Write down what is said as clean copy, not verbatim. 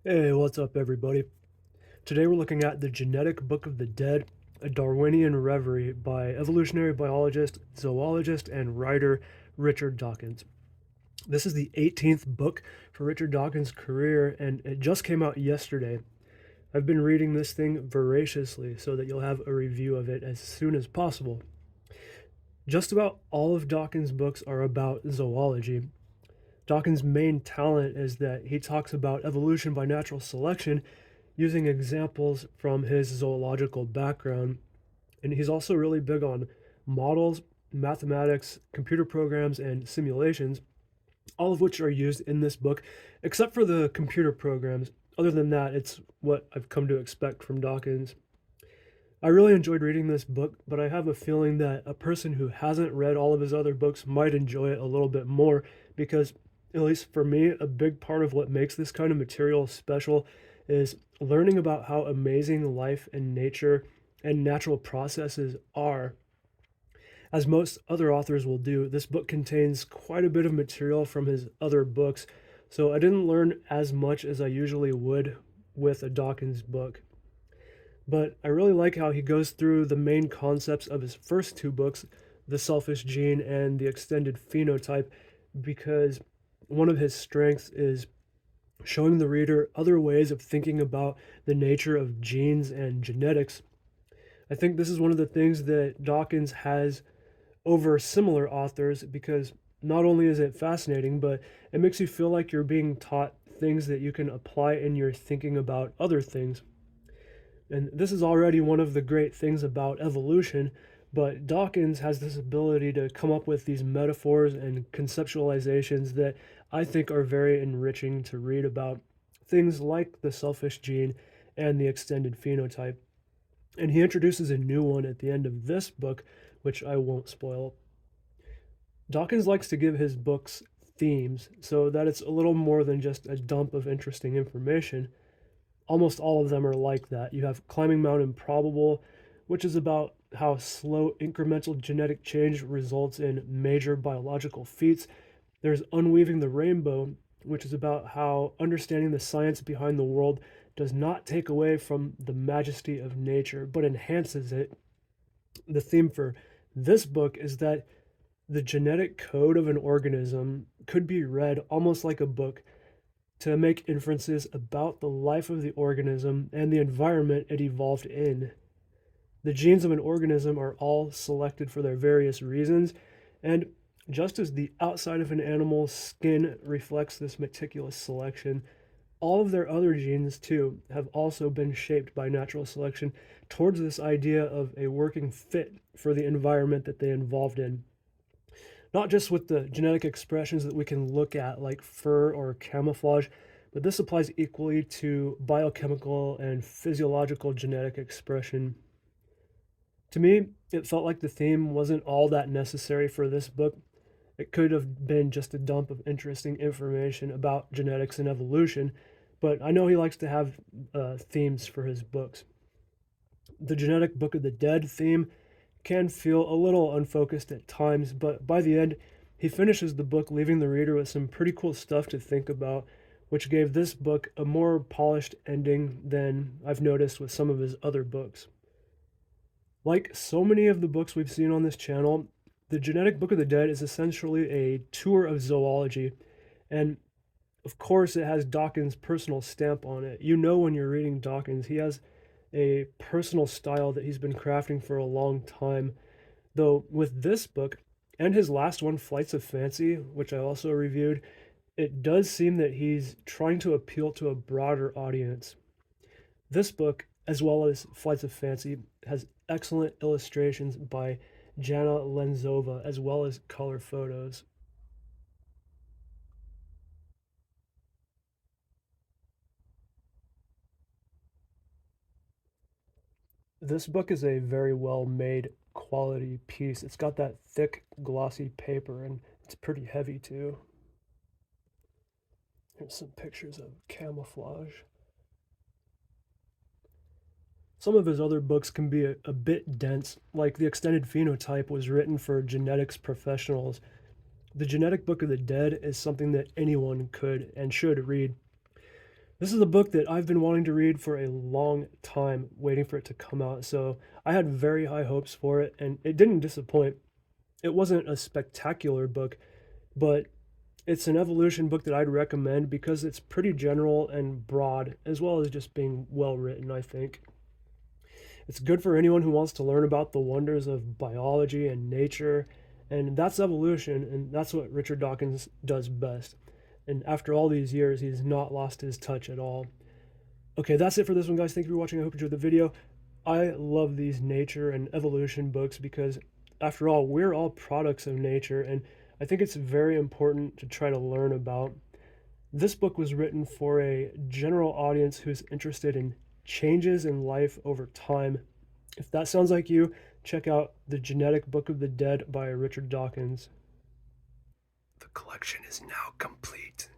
Hey, what's up, everybody? Today we're looking at The Genetic Book of the Dead, a Darwinian reverie by evolutionary biologist, zoologist, and writer Richard Dawkins. This is the 18th book for Richard Dawkins' career, and it just came out yesterday. I've been reading this thing voraciously so that you'll have a review of it as soon as possible. Just about all of Dawkins' books are about zoology. Dawkins' main talent is that he talks about evolution by natural selection using examples from his zoological background. And he's also really big on models, mathematics, computer programs, and simulations, all of which are used in this book, except for the computer programs. Other than that, it's what I've come to expect from Dawkins. I really enjoyed reading this book, but I have a feeling that a person who hasn't read all of his other books might enjoy it a little bit more because, at least for me, a big part of what makes this kind of material special is learning about how amazing life and nature and natural processes are. As most other authors will do, this book contains quite a bit of material from his other books, so I didn't learn as much as I usually would with a Dawkins book. But I really like how he goes through the main concepts of his first two books, The Selfish Gene and The Extended Phenotype, because one of his strengths is showing the reader other ways of thinking about the nature of genes and genetics. I think this is one of the things that Dawkins has over similar authors because not only is it fascinating, but it makes you feel like you're being taught things that you can apply in your thinking about other things. And this is already one of the great things about evolution, but Dawkins has this ability to come up with these metaphors and conceptualizations that I think are very enriching to read about things like the selfish gene and the extended phenotype. And he introduces a new one at the end of this book, which I won't spoil. Dawkins likes to give his books themes so that it's a little more than just a dump of interesting information. Almost all of them are like that. You have Climbing Mount Improbable, which is about how slow incremental genetic change results in major biological feats. There's Unweaving the Rainbow, which is about how understanding the science behind the world does not take away from the majesty of nature, but enhances it. The theme for this book is that the genetic code of an organism could be read almost like a book to make inferences about the life of the organism and the environment it evolved in. The genes of an organism are all selected for their various reasons, and just as the outside of an animal's skin reflects this meticulous selection, all of their other genes, too, have also been shaped by natural selection towards this idea of a working fit for the environment that they evolved in. Not just with the genetic expressions that we can look at, like fur or camouflage, but this applies equally to biochemical and physiological genetic expression. To me, it felt like the theme wasn't all that necessary for this book. It could have been just a dump of interesting information about genetics and evolution, but I know he likes to have themes for his books. The Genetic Book of the Dead theme can feel a little unfocused at times, but by the end, he finishes the book leaving the reader with some pretty cool stuff to think about, which gave this book a more polished ending than I've noticed with some of his other books. Like so many of the books we've seen on this channel, The Genetic Book of the Dead is essentially a tour of zoology, and of course, it has Dawkins' personal stamp on it. You know when you're reading Dawkins, he has a personal style that he's been crafting for a long time. Though with this book and his last one, Flights of Fancy, which I also reviewed, it does seem that he's trying to appeal to a broader audience. This book, as well as Flights of Fancy, has excellent illustrations by Jana Lenzova, as well as color photos. This book is a very well made quality piece. It's got that thick, glossy paper, and it's pretty heavy too. Here's some pictures of camouflage. Some of his other books can be a bit dense, like The Extended Phenotype was written for genetics professionals. The Genetic Book of the Dead is something that anyone could and should read. This is a book that I've been wanting to read for a long time, waiting for it to come out. So I had very high hopes for it, and it didn't disappoint. It wasn't a spectacular book, but it's an evolution book that I'd recommend because it's pretty general and broad, as well as just being well written, I think. It's good for anyone who wants to learn about the wonders of biology and nature, and that's evolution, and that's what Richard Dawkins does best. And after all these years, he's not lost his touch at all. Okay, that's it for this one, guys. Thank you for watching. I hope you enjoyed the video. I love these nature and evolution books because, after all, we're all products of nature, and I think it's very important to try to learn about. This book was written for a general audience who's interested in changes in life over time. If that sounds like you, check out The Genetic Book of the Dead by Richard Dawkins. The collection is now complete.